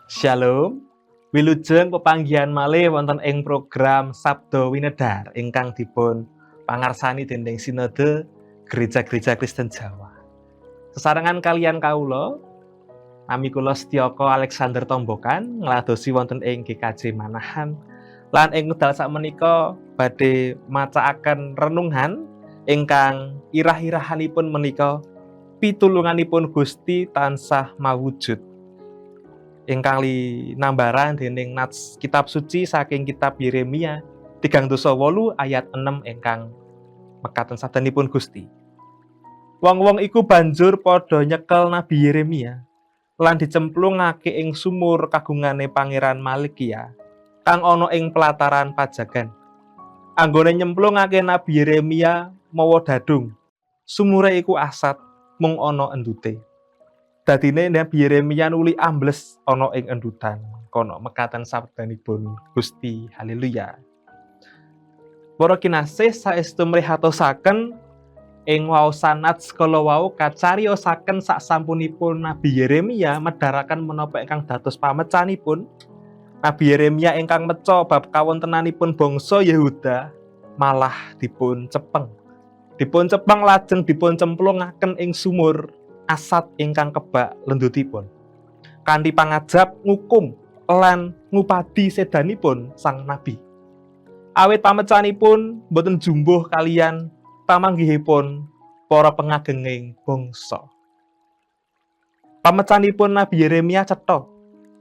Shalom, wilujeng pepanggihan malih wonten ing program Sabda Winedhar ingkang dipun pangarsani déning Sinode Gereja-gereja Kristen Jawa. Sesarengan kaliyan kawula, nami kula Setyaka Alexander Tombokan ngladosi wonten ing GKJ Manahan lan ing wekdal sakmenika badhe macaaken renungan ingkang irah-irahanipun menika pitulunganipun Gusti tansah mawujud. Ingkang linambaran dening nats kitab suci saking kitab Yeremia 38 ayat 6 ingkang mekaten sabdanipun Gusti. Wong-wong iku banjur padha nyekel Nabi Yeremia lan dicemplungake ing sumur kagungane Pangeran Malikia kang ana ing pelataran pajagan. Anggone nyemplungake Nabi Yeremia mawa dadung, sumure iku asat mung ana endute. Dadine Nabi Yeremia nuli ambles ana ing endutan. Kono mekaten sabdanipun Gusti. Haleluya. Para kinasih saestu mrihatosaken ing waosan nats kala wau kacariosaken saksampunipun Nabi Yeremia medharaken menapa ingkang dados pamecanipun. Nabi Yeremia ingkang meca bab kawontenanipun bangsa Yehuda malah dipun cepeng. Dipun cepeng lajeng dipun cemplungaken ing sumur asat ingkang kebak lendutipun. Kanthi pangajab ngukum lan ngupadi sedanipun sang nabi. Awit pamecanipun boten jumbuh kalian pamanggihipun para pengagenging bangsa. Pamecanipun Nabi Yeremia cetha,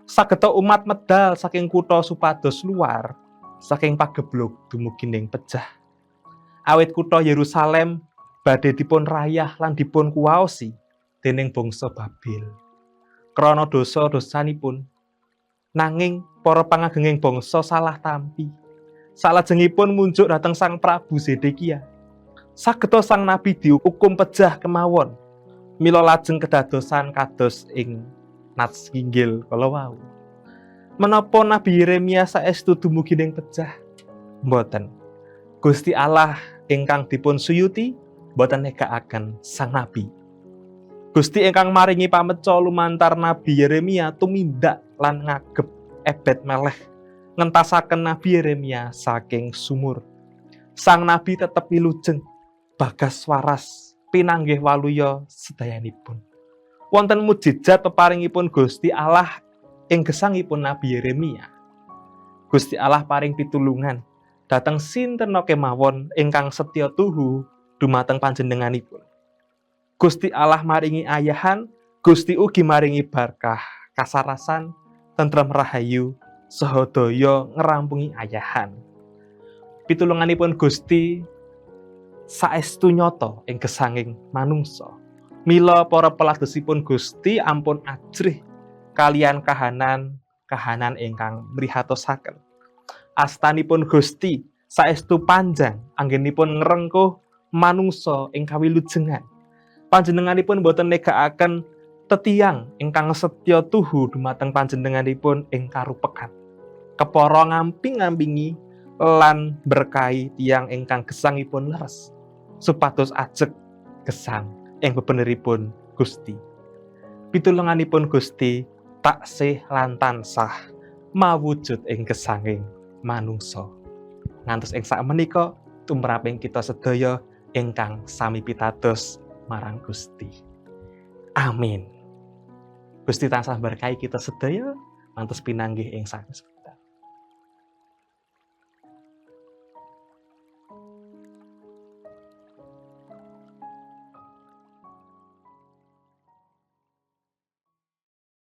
sageta umat medal saking kutha supados luar, saking pageblug dumugining pejah. Awit kutha Yerusalem badhe dipun rayah lan dipun kuwaosi dening bangsa Babil. Krana dosa-dosanipun, nanging para pangagenging bangsa salah tampi. Salajengipun munjuk dhateng Sang Prabu Zedekia. Sageta sang nabi diukum pejah kemawon. Mila lajeng kedadosan kados ing nats inggil kala wau. Menapa Nabi Yeremia saestu dumugining pejah? Mboten. Gusti Allah ingkang dipun suyuti boten negakaken sang nabi. Gusti ingkang maringi pameca lumantar Nabi Yeremia tumindak lan ngagep ebet meleh ngentasaken Nabi Yeremia saking sumur. Sang nabi tetep wilujeng bagas waras pinanggih waluya sedayanipun. Wonten mujijat peparingipun Gusti Allah ing gesangipun Nabi Yeremia. Gusti Allah paring pitulungan dhateng sinten kemawon ingkang setya tuhu dumateng panjenenganipun. Gusti Allah maringi ayahan, Gusti ugi maringi berkah, kasarasan, tentrem rahayu, saha daya ngrampungi ayahan. Pitulunganipun Gusti saestu nyata ing gesanging manungsa. Mila para peladosipun Gusti ampun ajrih kalian kahanan ingkang mrihatosaken. Astanipun Gusti saestu panjang anggenipun ngrengkuh manungsa ing kawilujengan. Panjenenganipun boten negakaken tetiang ingkang setya tuhu dumateng panjenenganipun ing karupekan. Kepara ngamping-ngampingi lan berkahi tiyang ingkang gesangipun leres supados ajeg gesang ing bebeneripun Gusti. Pitulunganipun Gusti taksih lan tansah mawujud ing gesanging manungsa. Ngantos ing sakmenika tumraping kita sedaya ingkang sami pitados marang Gusti. Amin. Gusti tansah berkahi kita sedaya ngantos pinanggih ing